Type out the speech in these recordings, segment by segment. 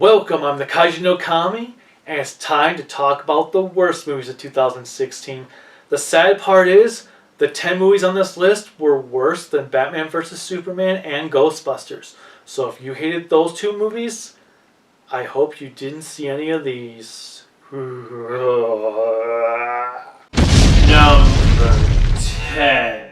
Welcome, I'm the Kaiju no Kami, and it's time to talk about the worst movies of 2016. The sad part is, the 10 movies on this list were worse than Batman vs. Superman and Ghostbusters. So if you hated those two movies, I hope you didn't see any of these. Number 10.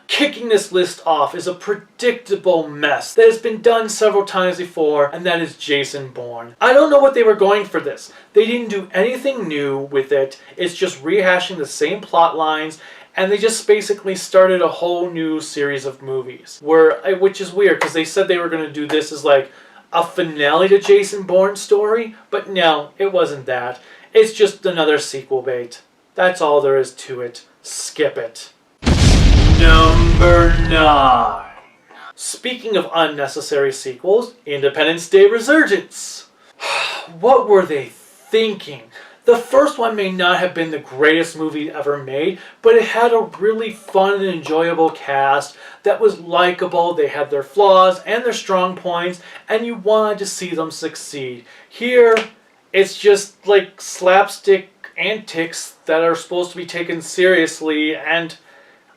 Kicking this list off is a predictable mess that has been done several times before, and that is Jason Bourne. I don't know what they were going for this. They didn't do anything new with it. It's just rehashing the same plot lines, and they just basically started a whole new series of movies. Which is weird, because they said they were going to do this as like a finale to Jason Bourne's story, but no, it wasn't that. It's just another sequel bait. That's all there is to it. Skip it. Number 9. Speaking of unnecessary sequels, Independence Day Resurgence. What were they thinking? The first one may not have been the greatest movie ever made, but it had a really fun and enjoyable cast that was likable. They had their flaws and their strong points, and you wanted to see them succeed. Here, it's just like slapstick antics that are supposed to be taken seriously, and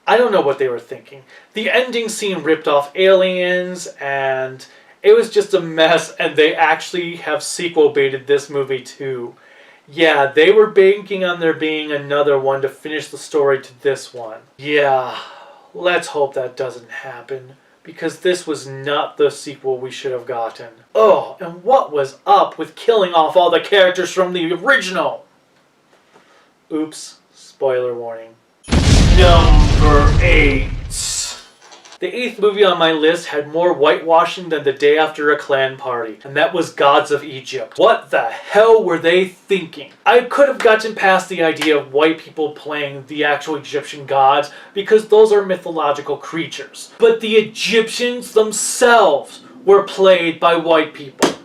I don't know what they were thinking. The ending scene ripped off Aliens, and it was just a mess, and they actually have sequel baited this movie too. Yeah, they were banking on there being another one to finish the story to this one. Yeah, let's hope that doesn't happen, because this was not the sequel we should have gotten. Oh, and what was up with killing off all the characters from the original? Oops, spoiler warning. Number 8. The 8th movie on my list had more whitewashing than The Day After a Klan Party, and that was Gods of Egypt. What the hell were they thinking? I could have gotten past the idea of white people playing the actual Egyptian gods, because those are mythological creatures. But the Egyptians themselves were played by white people.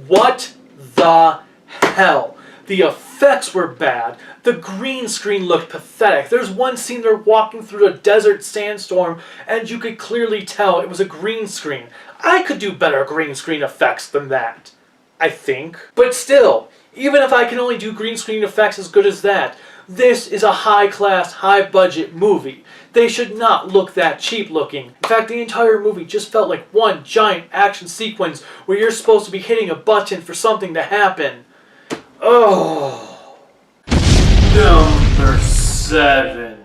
What the hell? The effects were bad. The green screen looked pathetic. There's one scene they're walking through a desert sandstorm, and you could clearly tell it was a green screen. I could do better green screen effects than that, I think. But still, even if I can only do green screen effects as good as that, this is a high-class, high-budget movie. They should not look that cheap looking. In fact, the entire movie just felt like one giant action sequence where you're supposed to be hitting a button for something to happen. Oh. Number 7.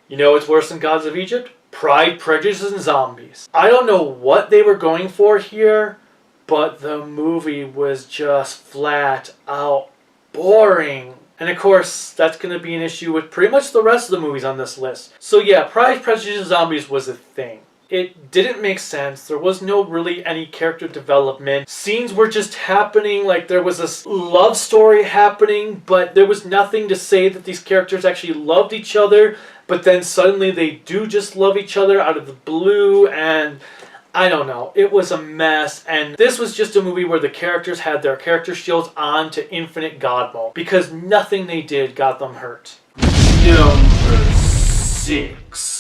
You know what's worse than Gods of Egypt? Pride, Prejudice, and Zombies. I don't know what they were going for here, but the movie was just flat out boring. And of course, that's going to be an issue with pretty much the rest of the movies on this list. So yeah, Pride, Prejudice, and Zombies was a thing. It didn't make sense. There was no really any character development. Scenes were just happening, like there was this love story happening, but there was nothing to say that these characters actually loved each other, but then suddenly they do just love each other out of the blue, and I don't know. It was a mess, and this was just a movie where the characters had their character shields on to infinite god mode, because nothing they did got them hurt. Number 6.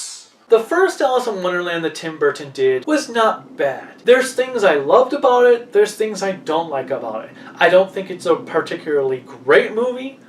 The first Alice in Wonderland that Tim Burton did was not bad. There's things I loved about it, there's things I don't like about it. I don't think it's a particularly great movie,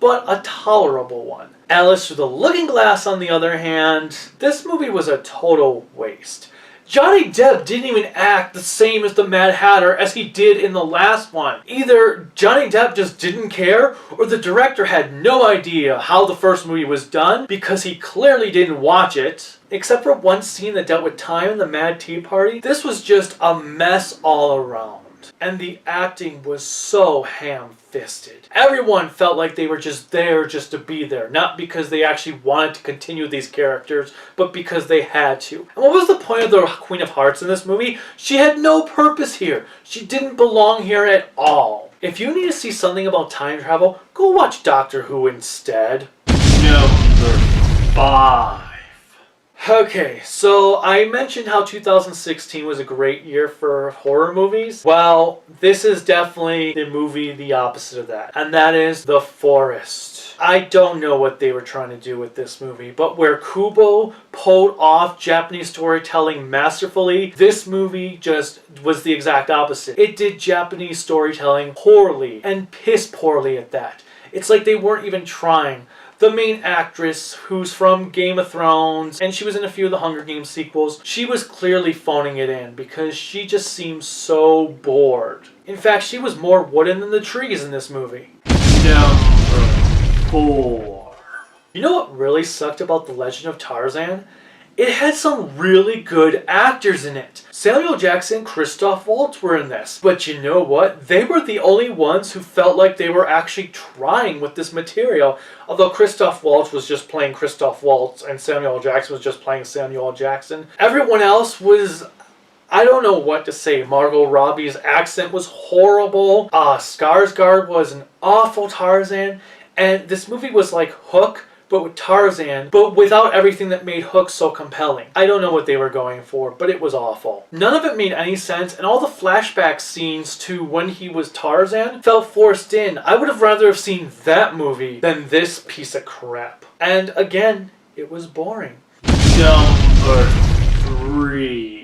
but a tolerable one. Alice Through the Looking Glass, on the other hand, this movie was a total waste. Johnny Depp didn't even act the same as the Mad Hatter as he did in the last one. Either Johnny Depp just didn't care, or the director had no idea how the first movie was done, because he clearly didn't watch it. Except for one scene that dealt with time in the Mad Tea Party, this was just a mess all around. And the acting was so ham-fisted. Everyone felt like they were just there just to be there. Not because they actually wanted to continue these characters, but because they had to. And what was the point of the Queen of Hearts in this movie? She had no purpose here. She didn't belong here at all. If you need to see something about time travel, go watch Doctor Who instead. Number 5. Okay, so I mentioned how 2016 was a great year for horror movies. Well, this is definitely the movie the opposite of that, and that is The Forest. I don't know what they were trying to do with this movie, but where Kubo pulled off Japanese storytelling masterfully, this movie just was the exact opposite. It did Japanese storytelling poorly, and piss poorly at that. It's like they weren't even trying. The main actress, who's from Game of Thrones, and she was in a few of the Hunger Games sequels, she was clearly phoning it in because she just seemed so bored. In fact, she was more wooden than the trees in this movie. Number 4. You know what really sucked about The Legend of Tarzan? It had some really good actors in it. Samuel Jackson and Christoph Waltz were in this. But you know what? They were the only ones who felt like they were actually trying with this material. Although Christoph Waltz was just playing Christoph Waltz and Samuel Jackson was just playing Samuel Jackson. Everyone else was... I don't know what to say. Margot Robbie's accent was horrible. Skarsgård was an awful Tarzan. And this movie was like Hook, but with Tarzan, but without everything that made Hook so compelling. I don't know what they were going for, but it was awful. None of it made any sense, and all the flashback scenes to when he was Tarzan felt forced in. I would have rather have seen that movie than this piece of crap. And again, it was boring. Number 3.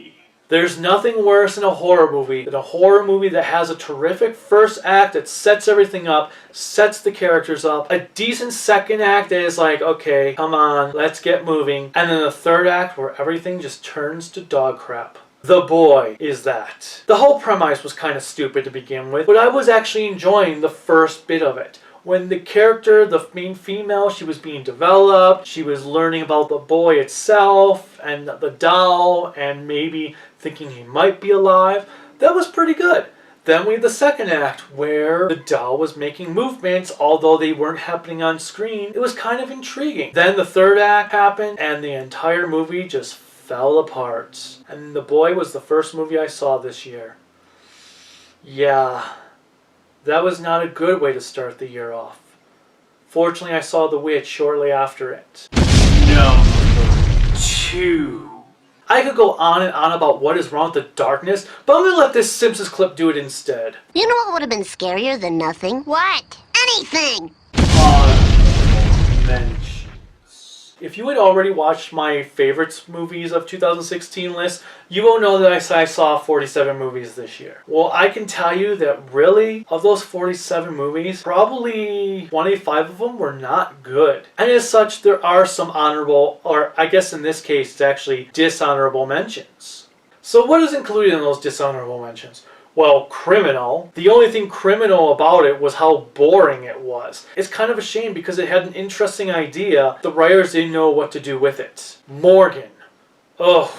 There's nothing worse in a horror movie than a horror movie that has a terrific first act that sets everything up, sets the characters up, a decent second act that is like, okay, come on, let's get moving, and then a third act where everything just turns to dog crap. The Boy is that. The whole premise was kind of stupid to begin with, but I was actually enjoying the first bit of it. When the character, the main female, she was being developed, she was learning about the boy itself and the doll and maybe thinking he might be alive. That was pretty good. Then we had the second act where the doll was making movements although they weren't happening on screen. It was kind of intriguing. Then the third act happened and the entire movie just fell apart. And The Boy was the first movie I saw this year. Yeah. That was not a good way to start the year off. Fortunately, I saw The Witch shortly after it. Number 2. I could go on and on about what is wrong with the darkness, but I'm going to let this Simpsons clip do it instead. You know what would have been scarier than nothing? What? Anything! Mentions. If you had already watched my favorites movies of 2016 list, you will know that I saw 47 movies this year. Well, I can tell you that really, of those 47 movies, probably 25 of them were not good. And as such, there are some honorable, or I guess in this case, it's actually dishonorable mentions. So what is included in those dishonorable mentions? Well, Criminal. The only thing criminal about it was how boring it was. It's kind of a shame because it had an interesting idea. The writers didn't know what to do with it. Morgan. Ugh.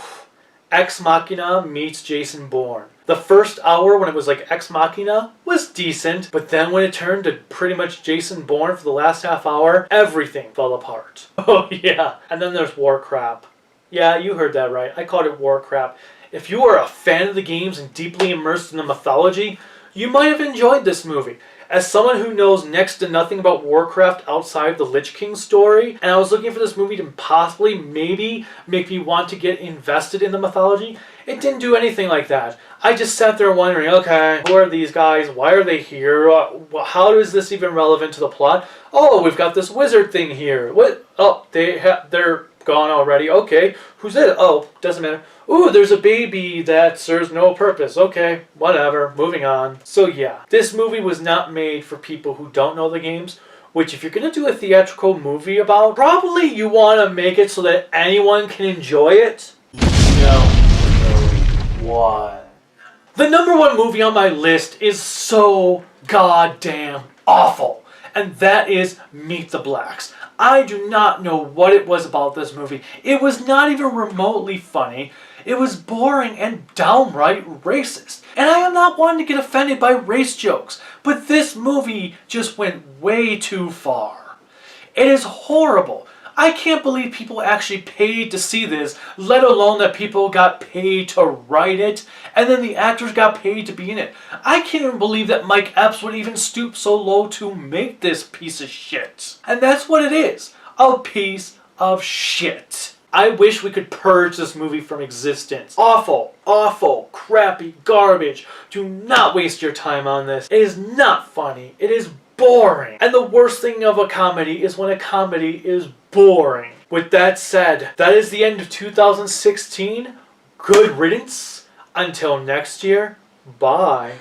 Ex Machina meets Jason Bourne. The first hour when it was like Ex Machina was decent, but then when it turned to pretty much Jason Bourne for the last half hour, everything fell apart. Oh yeah. And then there's War Crap. Yeah, you heard that right. I called it War Crap. If you are a fan of the games and deeply immersed in the mythology, you might have enjoyed this movie. As someone who knows next to nothing about Warcraft outside the Lich King story, and I was looking for this movie to possibly, maybe, make me want to get invested in the mythology, it didn't do anything like that. I just sat there wondering, okay, who are these guys? Why are they here? How is this even relevant to the plot? Oh, we've got this wizard thing here. What? Oh, they're gone already. Okay, who's it? Oh, doesn't matter. Ooh, there's a baby that serves no purpose. Okay, whatever, moving on. So yeah, this movie was not made for people who don't know the games, which if you're going to do a theatrical movie about, probably you want to make it so that anyone can enjoy it. Number 1. The number 1 movie on my list is so goddamn awful, and that is Meet the Blacks. I do not know what it was about this movie. It was not even remotely funny. It was boring and downright racist. And I am not one to get offended by race jokes, but this movie just went way too far. It is horrible. I can't believe people actually paid to see this, let alone that people got paid to write it, and then the actors got paid to be in it. I can't even believe that Mike Epps would even stoop so low to make this piece of shit. And that's what it is. A piece of shit. I wish we could purge this movie from existence. Awful, awful, crappy garbage. Do not waste your time on this. It is not funny. It is boring. And the worst thing of a comedy is when a comedy is boring. With that said, that is the end of 2016. Good riddance. Until next year, bye.